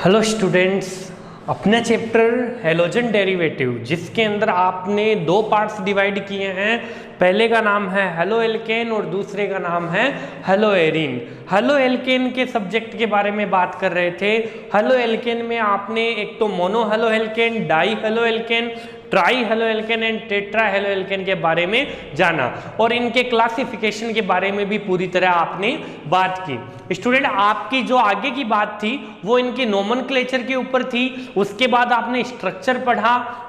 Hello students, अपना chapter halogen derivative जिसके अंदर आपने दो पार्ट्स डिवाइड किए हैं। पहले का नाम है हेलो एल्केन और दूसरे का नाम है हेलो एरीन। हेलो एल्केन के सब्जेक्ट के बारे में बात कर रहे थे। हेलो एल्केन में आपने एक तो mono halo alkane, die halo alkane, try halo alkane and tetra halo alkane के बारे में जाना और इनके क्लासिफिकेशन के बारे में भी पूरी तरह आपने बात की। स्टूडेंट, आपकी जो आगे की बात थी वो इनके नोमेनक्लेचर के ऊपर थी। उसके बाद आपने स्ट्रक्चर पढ़ा।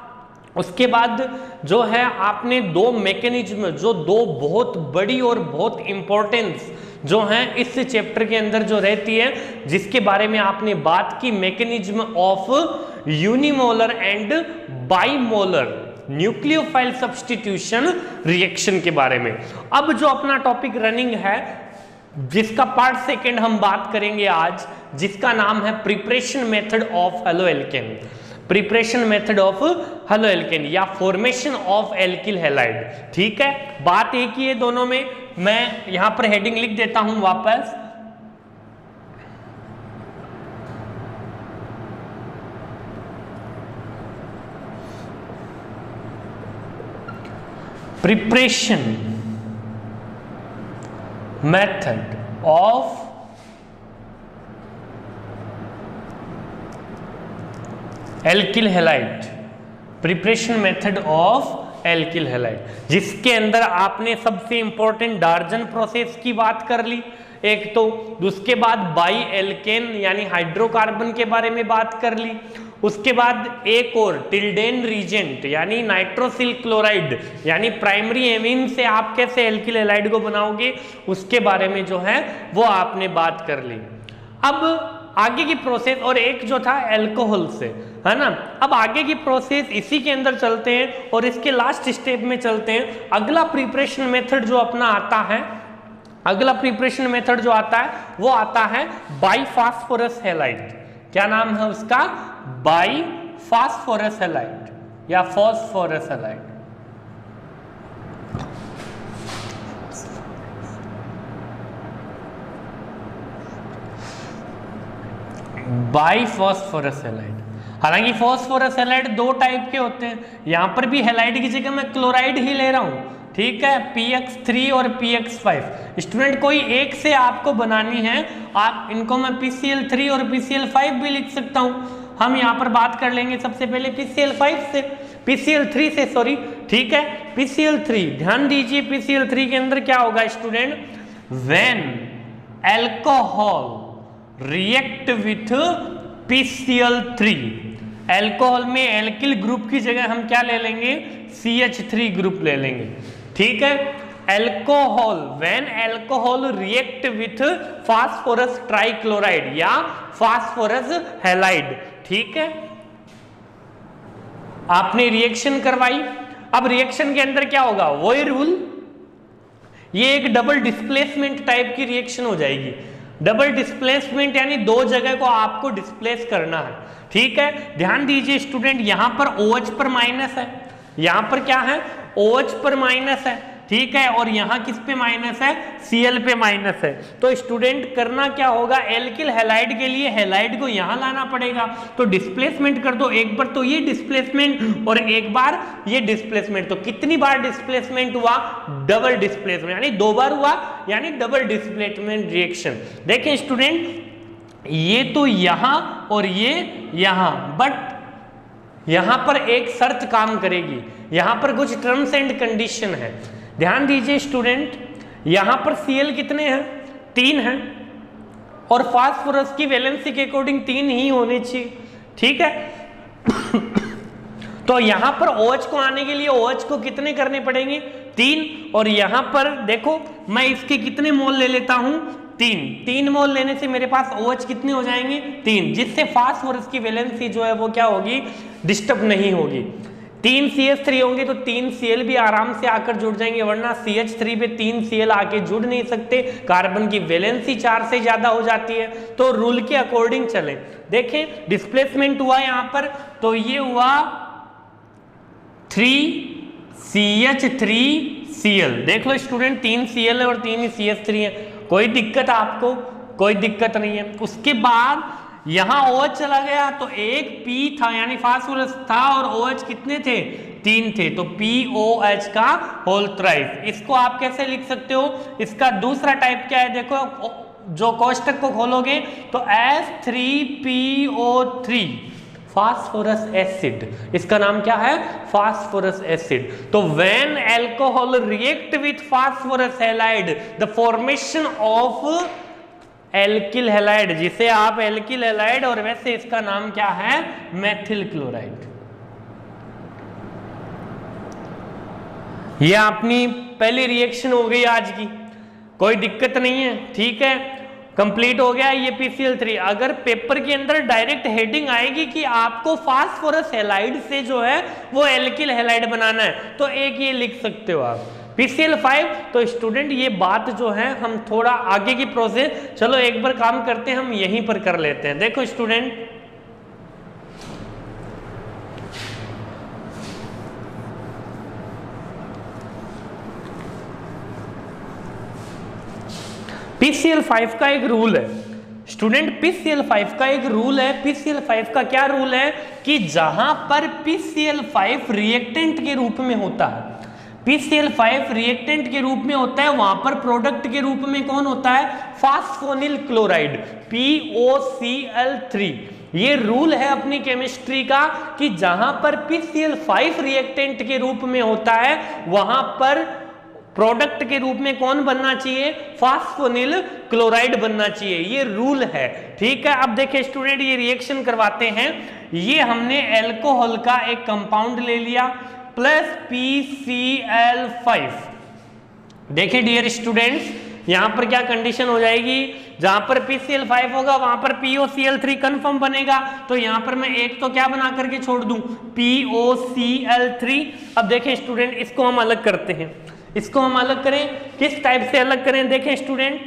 उसके बाद जो है आपने दो मैकेनिज्म, जो दो बहुत बड़ी और बहुत इंपॉर्टेंस जो है इस चैप्टर के अंदर जो रहती है, जिसके बारे में आपने बात की, mechanism of unimolar and bimolar nucleophile substitution reaction के बारे में। अब जो अपना टॉपिक रनिंग है, जिसका पार्ट सेकेंड हम बात करेंगे आज, जिसका नाम है preparation method of halo alkane. Preparation method of halo alkane या फॉर्मेशन ऑफ एल्किल हैलाइड। ठीक है, बात एक ही है दोनों में। मैं यहां पर हेडिंग लिख देता हूं वापस। Preparation method of alkyl halide. Preparation method of alkyl halide, जिसके अंदर आपने सबसे इंपॉर्टेंट डार्जन प्रोसेस की बात कर ली एक तो, उसके बाद बाई एल्केन यानी हाइड्रोकार्बन के बारे में बात कर ली। उसके बाद एक और टिल्डेन रीजेंट यानी नाइट्रोसिल क्लोराइड यानी प्राइमरी एमीन से आप कैसे एल्किल हैलाइड को बनाओगे, उसके बारे में जो है वो आपने बात कर ली। अब आगे की प्रोसेस, और एक जो था एल्कोहल से, है ना। अब आगे की प्रोसेस इसी के अंदर चलते हैं और इसके लास्ट स्टेप में चलते हैं। अगला प्रिपरेशन मेथड जो अपना आता है, अगला प्रिपरेशन मेथड जो आता है वो आता है बाईफॉस्फोरस हैलाइड। क्या नाम है उसका? बाईफॉस्फोरस हैलाइड या फॉस्फोरस हैलाइड। बाईफॉस्फोरस हैलाइड। हालांकि फॉस्फोरस हैलाइड दो टाइप के होते हैं। यहां पर भी हैलाइड की जगह मैं क्लोराइड ही ले रहा हूं। ठीक है, PX3 और PX5। स्टूडेंट, कोई एक से आपको बनानी है, आप इनको मैं PCl3 और PCl5 भी लिख सकता हूं। हम यहां पर बात कर लेंगे सबसे पहले PCl5 से, PCl3 से, सॉरी। ठीक है, PCl3, ध्यान दीजिए PCl3 के अंदर क्या होगा student? When alcohol react with PCl3, alcohol में एल्किल ग्रुप की जगह हम क्या ले लेंगे? CH3 ग्रुप ले लेंगे। ठीक है, alcohol, when alcohol react with phosphorus trichloride या फास्फोरस हैलाइड। ठीक है, आपने रिएक्शन करवाई। अब रिएक्शन के अंदर क्या होगा? वही रूल, ये एक डबल डिस्प्लेसमेंट टाइप की रिएक्शन हो जाएगी। डबल डिस्प्लेसमेंट यानी दो जगह को आपको डिस्प्लेस करना है। ठीक है, ध्यान दीजिए स्टूडेंट, यहां पर OH पर माइनस है, यहां पर क्या है? OH पर माइनस है। ठीक है, और यहां किस पे माइनस है? Cl पे माइनस है। तो स्टूडेंट करना क्या होगा? एल्किल हैलाइड के लिए हैलाइड को यहां लाना पड़ेगा। तो डिस्प्लेसमेंट कर दो, एक बार तो ये डिस्प्लेसमेंट और एक बार ये डिस्प्लेसमेंट। तो कितनी बार डिस्प्लेसमेंट हुआ? डबल डिस्प्लेसमेंट, यानी दो बार हुआ, यानी डबल डिस्प्लेसमेंट रिएक्शन। देखें स्टूडेंट, ये तो यहां और ये यहां, बट यहां पर एक शर्त काम करेगी। यहां पर कुछ टर्म्स एंड कंडीशन है। ध्यान दीजिए स्टूडेंट, यहां पर Cl कितने हैं? 3 हैं, और फास्फोरस की वैलेंसी के अकॉर्डिंग 3 ही होने चाहिए। ठीक है तो यहां पर OH को आने के लिए OH को कितने करने पड़ेंगे? 3। और यहां पर देखो, मैं इसके कितने मोल ले लेता हूं? 3 मोल लेने से मेरे पास OH कितने हो जाएंगे? 3, जिससे फास्फोरस की वैलेंसी जो है वो क्या होगी? डिस्टर्ब नहीं होगी। 3 CH3 होंगे तो 3 Cl भी आराम से आकर जुड़ जाएंगे, वरना CH3 पे 3 Cl आके जुड़ नहीं सकते। कार्बन की वैलेंसी 4 से ज्यादा हो जाती है। तो रूल के अकॉर्डिंग चलें। देखें, डिस्प्लेसमेंट हुआ यहां पर, तो ये हुआ 3CH3Cl। देख लो स्टूडेंट, 3 Cl है और 3 CH3 है। कोई दिक्कत आपको? कोई दिक्कत नहीं है। उसके बाद यहां OH चला गया तो एक P था यानी फास्फोरस था और OH कितने थे, 3 थे, तो POH का होल थ्राइस। इसको आप कैसे लिख सकते हो, इसका दूसरा टाइप क्या है, देखो जो कोष्टक को खोलोगे तो F3PO3 फास्फोरस एसिड, इसका नाम क्या है, फास्फोरस एसिड। तो when alcohol react with phosphorus halide the formation of alkyl halide, जिसे आप एल्किल हैलाइड, और वैसे इसका नाम क्या है, मेथिल क्लोराइड। ये अपनी पहली रिएक्शन हो गई आज की, कोई दिक्कत नहीं है, ठीक है, कंप्लीट हो गया ये PCl3। अगर पेपर के अंदर डायरेक्ट हेडिंग आएगी कि आपको फास्फोरस हैलाइड से जो है वो एल्किल हैलाइड बनाना है, तो एक ये लिख सकते हो आप PCl5। तो स्टूडेंट ये बात जो है हम थोड़ा आगे की प्रोसेस, चलो एक बार काम करते हैं, हम यहीं पर कर लेते हैं। देखो स्टूडेंट, PCl5 का एक रूल है स्टूडेंट, PCl5 का एक रूल है। PCl5 का क्या रूल है कि जहां पर PCl5 रिएक्टेंट के रूप में होता है, PCl5 रिएक्टेंट के रूप में होता है, वहां पर प्रोडक्ट के रूप में कौन होता है, फास्फोनिल क्लोराइड, POCl3। ये रूल है अपनी केमिस्ट्री का कि जहां पर PCl5 रिएक्टेंट के रूप में होता है, वहां पर प्रोडक्ट के रूप में कौन बनना चाहिए, फास्फोनिल क्लोराइड बनना चाहिए, ये रूल है, ठीक है। अब देखिए स्टूडेंट, ये रिएक्शन करवाते हैं। ये हमने अल्कोहल का एक कंपाउंड ले लिया प्लस PCl5। देखिए डियर स्टूडेंट्स, यहां पर क्या कंडीशन हो जाएगी, जहां पर PCl5 होगा वहां पर POCl3 कंफर्म बनेगा, तो यहां पर मैं एक तो क्या बना करके छोड़ दूं, POCl3। अब देखें स्टूडेंट, इसको हम अलग करते हैं, इसको हम अलग करें, किस टाइप से अलग करें, देखें स्टूडेंट,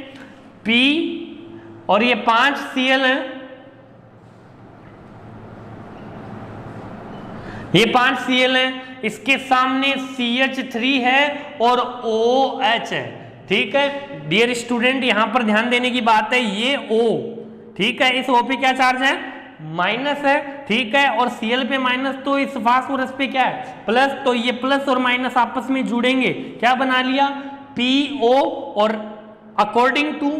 P और ये 5 Cl है, ये 5 Cl है, इसके सामने CH3 है और OH है, ठीक है डियर स्टूडेंट। यहां पर ध्यान देने की बात है, ये O, ठीक है, इस O पे क्या चार्ज है, माइनस है, ठीक है, और Cl पे माइनस, तो इस फास्फोरस पे क्या है, प्लस, तो ये प्लस और माइनस आपस में जुड़ेंगे, क्या बना लिया, PO, और according to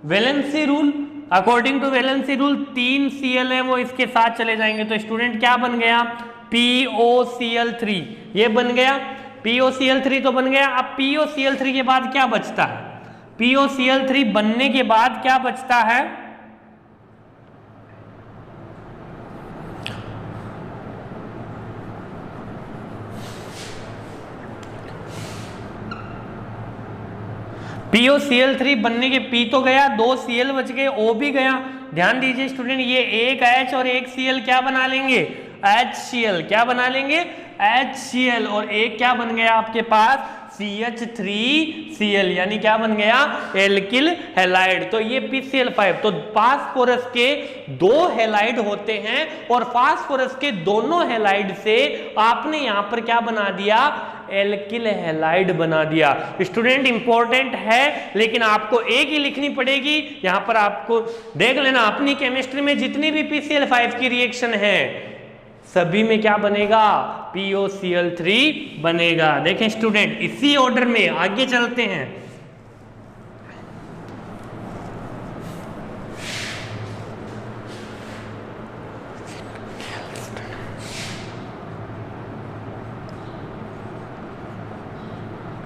valency rule, according to valency rule 3 Cl है वो इसके साथ चले जाएंगे, तो स्टूडेंट क्या बन गया, POCl3, ये बन गया, POCl3 तो बन गया। अब POCl3 के बाद क्या बचता है, POCl3 बनने के बाद क्या बचता है, POCl3 बनने के P तो गया, 2 Cl बच गए, O भी गया। ध्यान दीजिए स्टूडेंट, ये एक H और एक Cl क्या बना लेंगे, HCl, क्या बना लेंगे, HCl, और एक क्या बन गया आपके पास, CH3Cl, यानी क्या बन गया, एल्किल हैलाइड। तो ये PCl5, तो फास्फोरस के 2 हैलाइड होते हैं और फास्फोरस के दोनों हैलाइड से आपने यहां पर क्या बना दिया, एल्किल हैलाइड बना दिया। स्टूडेंट इंपॉर्टेंट है, लेकिन आपको एक ही लिखनी पड़ेगी, यहां पर आपको देख लेना, अपनी केमिस्ट्री में जितनी भी PCl5 की रिएक्शन है सभी में क्या बनेगा, POCl3 बनेगा। देखें स्टूडेंट, इसी ऑर्डर में आगे चलते हैं।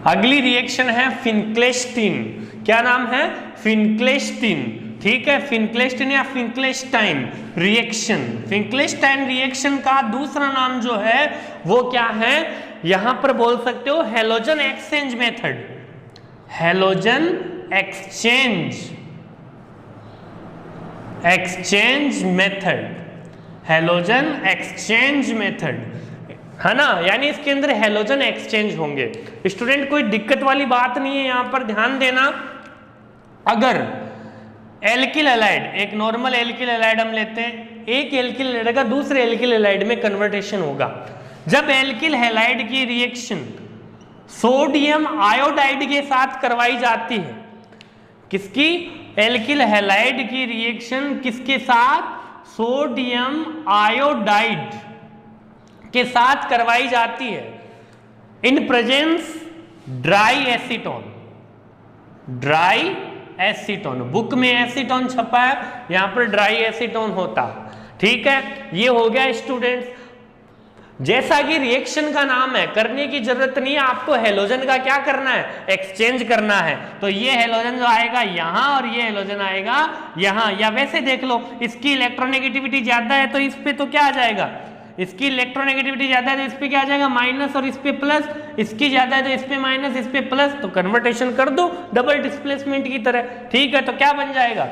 अगली रिएक्शन है फिनक्लेस्टीन, क्या नाम है, फिनक्लेस्टीन, ठीक है, फिनक्लेस्टीन या फिनक्लेस्टाइन रिएक्शन। फिनक्लेस्टाइन रिएक्शन का दूसरा नाम जो है वो क्या है, यहां पर बोल सकते हो halogen exchange method, halogen exchange method, halogen exchange method, है ना, यानी इसके अंदर हैलोजन एक्सचेंज होंगे। स्टूडेंट कोई दिक्कत वाली बात नहीं है, यहां पर ध्यान देना। अगर एल्किल हैलाइड, एक नॉर्मल एल्किल हैलाइड हम लेते हैं, एक एल्किल हैलाइड का दूसरे एल्किल हैलाइड में कन्वर्टेशन होगा। जब एल्किल हैलाइड की रिएक्शन सोडियम आयोडाइड के साथ करवाई जाती है, किसकी, एल्किल हैलाइड की रिएक्शन किसके साथ, सोडियम आयोडाइड के साथ करवाई जाती है in presence dry acetone. Dry acetone, book में एसीटोन छपा है, यहां पर ड्राई एसीटोन होता। ठीक है, ये हो गया स्टूडेंट्स। जैसा कि रिएक्शन का नाम है, करने की जरूरत नहीं है आपको, हेलोजन का क्या करना है, एक्सचेंज करना है। तो ये हेलोजन जो आएगा यहां और ये हेलोजन आएगा यहां, या वैसे देख लो इसकी इलेक्ट्रोनेगेटिविटी ज्यादा है तो इस पे तो क्या आ जाएगा, इसकी इलेक्ट्रोनेगेटिविटी ज्यादा है तो इस पे क्या आ जाएगा माइनस, और इस पे प्लस, इसकी ज्यादा है तो इस पे माइनस, इस पे प्लस, तो कन्वर्टेशन कर दो डबल डिस्प्लेसमेंट की तरह। ठीक है, तो क्या बन जाएगा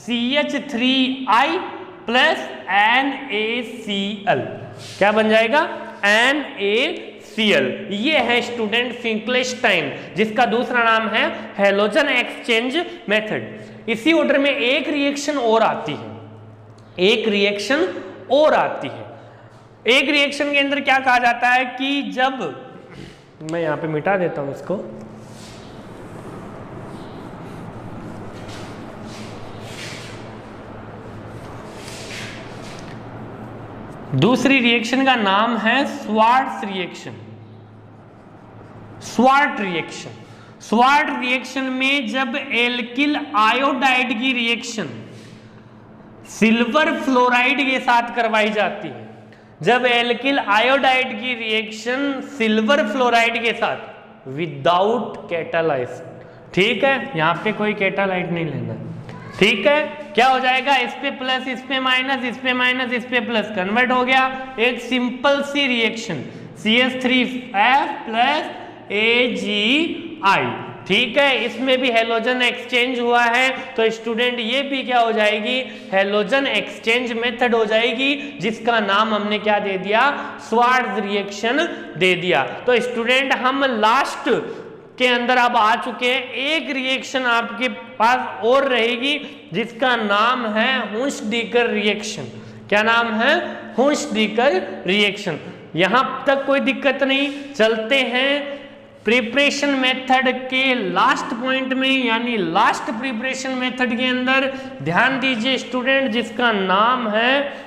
CH3I प्लस NaCl, क्या बन जाएगा NaCl। ये है स्टूडेंट फिंकलेस्टाइन, जिसका दूसरा नाम है हेलोजन एक्सचेंज मेथड। इसी ऑर्डर में एक रिएक्शन और आती है, एक रिएक्शन और आती है। एक रिएक्शन के अंदर क्या कहा जाता है कि जब, मैं यहां पे मिटा देता हूं इसको, दूसरी रिएक्शन का नाम है Swarts reaction. Sword reaction, sword reaction में जब एल्किल आयोडाइड की रिएक्शन सिल्वर फ्लोराइड के साथ करवाई जाती है, जब एल्किल आयोडाइड की रिएक्शन सिल्वर फ्लोराइड के साथ विदाउट कैटालाइज, ठीक है, यहां पे कोई कैटालाइट नहीं लेना, ठीक है, क्या हो जाएगा, इस पे प्लस, इस पे माइनस, इस पे माइनस, इस पे प्लस, कन्वर्ट हो गया एक सिंपल सी रिएक्शन CH3F प्लस AgI। ठीक है, इसमें भी हेलोजन एक्सचेंज हुआ है, तो स्टूडेंट ये भी क्या हो जाएगी, हेलोजन एक्सचेंज मेथड हो जाएगी, जिसका नाम हमने क्या दे दिया, स्वार्ट्ज रिएक्शन दे दिया। तो स्टूडेंट हम लास्ट के अंदर अब आ चुके हैं, एक रिएक्शन आपके पास और रहेगी जिसका नाम है हुंस-डीकर रिएक्शन। क्या नाम है, हुंस-डीकर रिएक्शन। यहां तक कोई दिक्कत नहीं, चलते हैं प्रिपरेशन मेथड के लास्ट पॉइंट में, यानी लास्ट प्रिपरेशन मेथड के अंदर ध्यान दीजिए स्टूडेंट, जिसका नाम है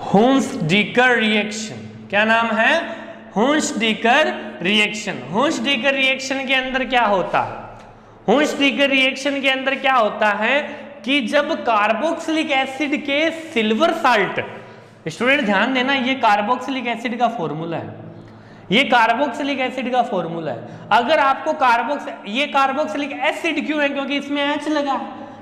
हुंस-डीकर रिएक्शन। क्या नाम है, हुंस-डीकर रिएक्शन। हुंस-डीकर रिएक्शन के अंदर क्या होता है, हुंस-डीकर रिएक्शन के अंदर क्या होता है कि जब कार्बोक्सिलिक एसिड के सिल्वर साल्ट, स्टूडेंट ध्यान देना, ये कार्बोक्सिलिक एसिड का फॉर्मूला है, ये कार्बोक्सिलिक एसिड का फॉर्मूला है। अगर आपको ये कार्बोक्सिलिक एसिड क्यों है, क्योंकि इसमें H लगा,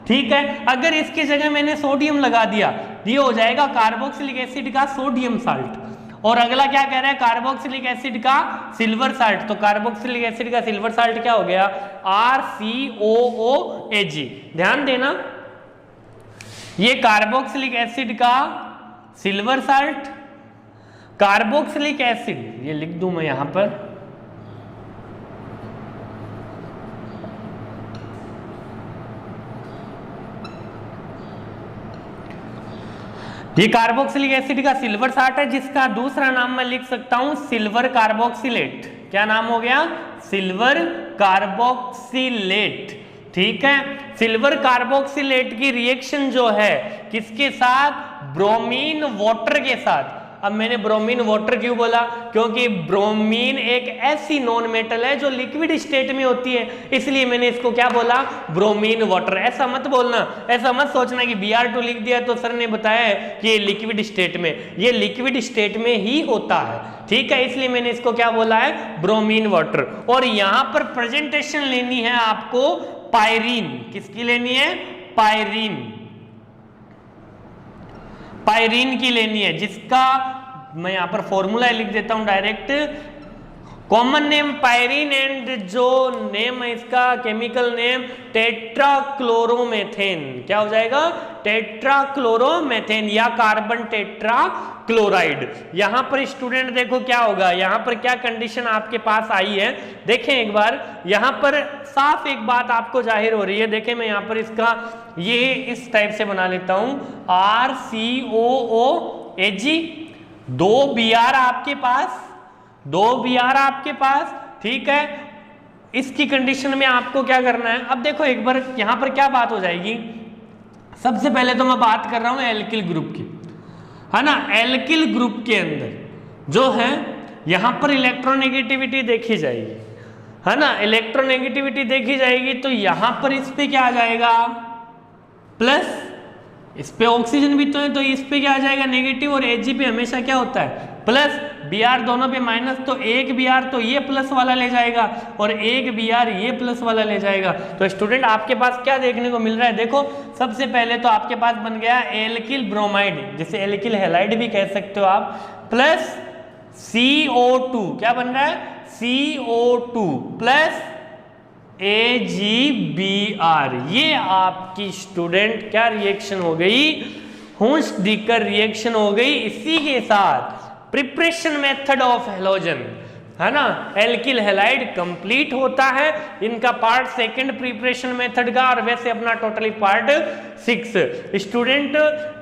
ठीक है, अगर इसकी जगह मैंने सोडियम लगा दिया, ये हो जाएगा कार्बोक्सिलिक एसिड का सोडियम साल्ट। और अगला क्या कह रहा है, कार्बोक्सिलिक एसिड का सिल्वर साल्ट, तो कार्बोक्सिलिक एसिड का सिल्वर साल्ट क्या हो गया, RCOOAg। ध्यान देना, ये कार्बोक्सिलिक एसिड का सिल्वर साल्ट, कार्बोक्सिलिक एसिड, ये लिख दूं मैं यहां पर, ये कार्बोक्सिलिक एसिड का सिल्वर साल्ट है, जिसका दूसरा नाम मैं लिख सकता हूं सिल्वर कार्बोक्सिलेट। क्या नाम हो गया, सिल्वर कार्बोक्सिलेट। ठीक है, सिल्वर कार्बोक्सिलेट की रिएक्शन जो है किसके साथ, ब्रोमीन वाटर के साथ। अब मैंने ब्रोमीन वाटर क्यों बोला, क्योंकि ब्रोमीन एक ऐसी नॉन मेटल है जो लिक्विड स्टेट में होती है, इसलिए मैंने इसको क्या बोला, ब्रोमीन वाटर। ऐसा मत बोलना, ऐसा मत सोचना कि Br2 लिख दिया तो सर ने बताया है कि ये लिक्विड स्टेट में, ये लिक्विड स्टेट में ही होता है, ठीक है, इसलिए मैंने इसको क्या बोला है, ब्रोमीन वाटर। और यहां पर प्रेजेंटेशन लेनी है आपको पायरीन, किसकी लेनी है, पायरीन, पायरीन की लेनी है, जिसका मैं यहां पर फॉर्मूला लिख देता हूं direct, common name pyrene and जो नेम है इसका केमिकल नेम टेट्राक्लोरोमेथेन। क्या हो जाएगा, टेट्राक्लोरोमेथेन या कार्बन टेट्राक्लोराइड। यहां पर स्टूडेंट देखो क्या होगा, यहां पर क्या कंडीशन आपके पास आई है, देखें एक बार, यहां पर साफ एक बात आपको जाहिर हो रही है। देखें मैं यहां पर इसका ये इस टाइप से बना लेता हूं, RCOOAg, 2 Br आपके पास, 2 Br आपके पास, ठीक है, इसकी कंडीशन में आपको क्या करना है, अब देखो एक बार यहां पर क्या बात हो जाएगी। सबसे पहले तो मैं बात कर रहा हूं एल्किल ग्रुप की, है ना। एल्किल ग्रुप के अंदर जो है यहां पर इलेक्ट्रोनेगेटिविटी देखी जाएगी, है ना। इलेक्ट्रोनेगेटिविटी देखी जाएगी तो यहां पर इस पे क्या आ जाएगा प्लस, इस पे ऑक्सीजन भी तो है तो इस पे क्या आ जाएगा नेगेटिव, और Ag पे हमेशा क्या होता है प्लस, Br दोनों पे माइनस, तो एक Br तो ये प्लस वाला ले जाएगा और एक Br ये प्लस वाला ले जाएगा। तो स्टूडेंट आपके पास क्या देखने को मिल रहा है, देखो सबसे पहले तो आपके पास बन गया एल्किल ब्रोमाइड, जिसे एल्किल हैलाइड भी कह सकते हो आप, प्लस CO2, क्या बन रहा है CO2 प्लस AgBr। ये आपकी स्टूडेंट क्या रिएक्शन हो गई, हुंस-डीकर रिएक्शन हो गई। इसी के साथ प्रिपरेशन मेथड ऑफ हैलोजन, है ना, एल्किल हैलाइड कंप्लीट होता है। इनका पार्ट सेकंड प्रिपरेशन मेथड का, और वैसे अपना टोटली पार्ट 6। स्टूडेंट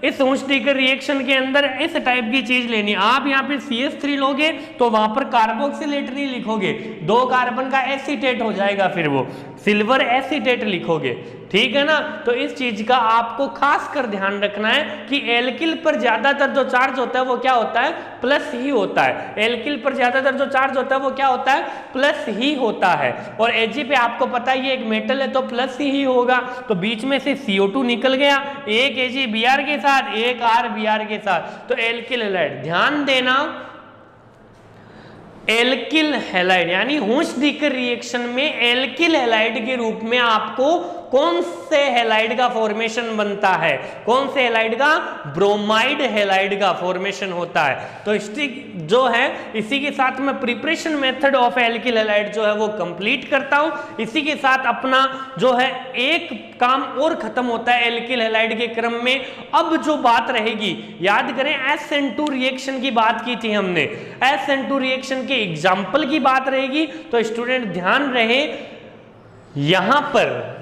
इस हुंस-डीकर रिएक्शन के अंदर इस टाइप की चीज लेनी, आप यहाँ पे CH3 लोगे तो वहां पर कार्बोक्सिलेट नहीं लिखोगे, 2 कार्बन का एसीटेट हो जाएगा, फिर वो सिल्वर एसीटेट लिखोगे, ठीक है ना। तो इस चीज का आपको खास कर ध्यान रखना है कि एल्किल पर ज्यादातर जो चार्ज होता है वो क्या होता है प्लस ही होता है। एल्किल पर ज्यादातर जो चार्ज होता है वो क्या होता है प्लस ही होता है, और Ag पे आपको पता है ये एक मेटल है तो प्लस ही होगा। तो बीच में से CO2 निकल गया, एक AgBr के साथ, एक RBr के साथ, तो एल्किल हैलाइड। ध्यान देना एल्किल हैलाइड यानी हुंस-डीकर रिएक्शन में एल्किल हैलाइड के रूप में आपको कौन से हैलाइड का फॉर्मेशन बनता है, कौन से हैलाइड का, ब्रोमाइड हैलाइड का फॉर्मेशन होता है। तो स्टिक जो है इसी के साथ मैं preparation method of alkyl halide जो है वो कंप्लीट करता हूं। इसी के साथ अपना जो है एक काम और खत्म होता है एल्किल हैलाइड के क्रम में। अब जो बात रहेगी, याद करें SN2 रिएक्शन की बात की थी हमने, SN2 रिएक्शन के एग्जाम्पल की बात रहेगी। तो स्टूडेंट ध्यान रहे यहां पर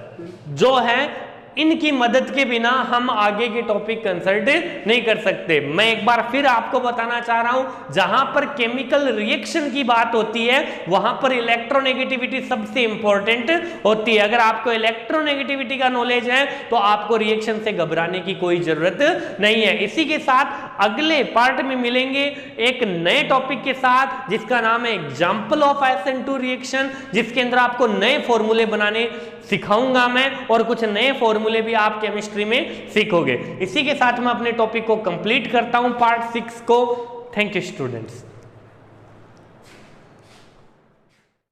जो है इनकी मदद के बिना हम आगे के टॉपिक कंसल्ट नहीं कर सकते। मैं एक बार फिर आपको बताना चाह रहा हूं, जहां पर केमिकल रिएक्शन की बात होती है वहां पर इलेक्ट्रोनेगेटिविटी सबसे इंपॉर्टेंट होती है। अगर आपको इलेक्ट्रोनेगेटिविटी का नॉलेज है तो आपको रिएक्शन से घबराने की कोई जरूरत नहीं है। इसी के साथ अगले पार्ट में मिलेंगे एक नए टॉपिक के साथ जिसका नाम है एग्जाम्पल ऑफ SN2 रिएक्शन, जिसके अंदर आपको नए फॉर्मूले बनाने सिखाऊंगा मैं, और कुछ नए फॉर्मूले भी आप केमिस्ट्री में सीखोगे। इसी के साथ मैं अपने टॉपिक को कंप्लीट करता हूं पार्ट 6 को। Thank you students.